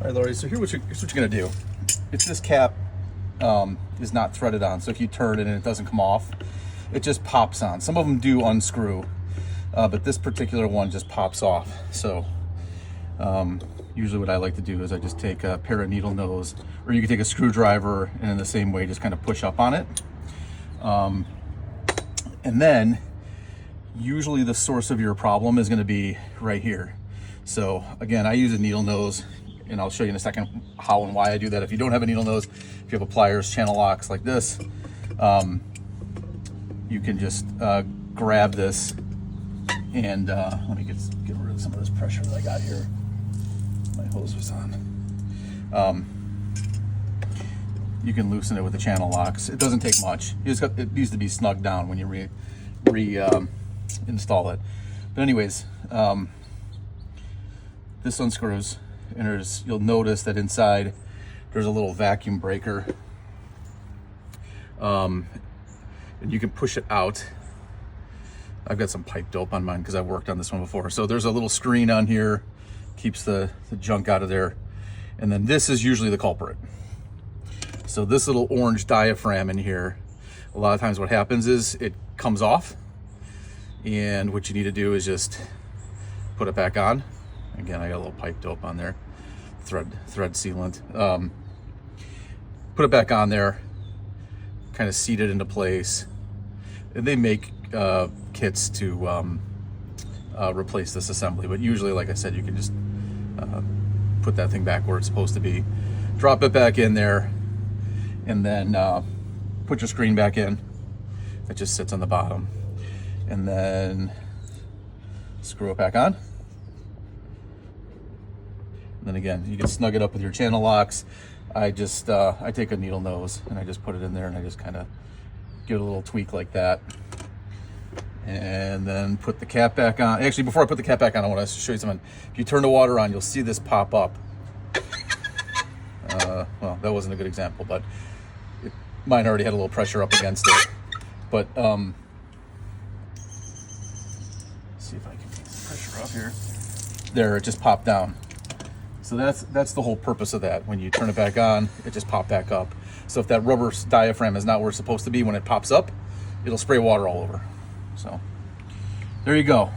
All right, Lori, so here's what you're gonna do. If this cap is not threaded on, so if you turn it and it doesn't come off, it just pops on. Some of them do unscrew, but this particular one just pops off. So usually what I like to do is I just take a pair of needle nose, or you can take a screwdriver and in the same way just kind of push up on it. And then usually the source of your problem is going to be right here. So again, I use a needle nose, and I'll show you in a second how and why I do that. If you don't have a needle nose, if you have a pliers, channel locks like this, you can just grab this and let me get rid of some of this pressure that I got here. My hose was on. You can loosen it with the channel locks. It doesn't take much. It needs to be snugged down when you install it. But anyways, this unscrews, and you'll notice that inside there's a little vacuum breaker, and you can push it out. I've got some pipe dope on mine because I've worked on this one before. So there's a little screen on here, keeps the junk out of there, and then this is usually the culprit. So this little orange diaphragm in here, a lot of times what happens is it comes off, and what you need to do is just put it back on. Again, I got a little pipe dope on there, thread sealant. Put it back on there, kind of seat it into place. And they make kits to replace this assembly, but usually, like I said, you can just put that thing back where it's supposed to be, drop it back in there, and then put your screen back in. It just sits on the bottom, and then screw it back on. And then again, you can snug it up with your channel locks. I just I take a needle nose and I just put it in there, and I just kind of give it a little tweak like that, and then put the cap back on. Actually, before I put the cap back on, I want to show you something. If you turn the water on, you'll see this pop up. Well, that wasn't a good example, but mine already had a little pressure up against it. But see if I can get some pressure up here. There, it just popped down. So that's the whole purpose of that. When you turn it back on, it just popped back up. So if that rubber diaphragm is not where it's supposed to be, when it pops up, it'll spray water all over. So there you go.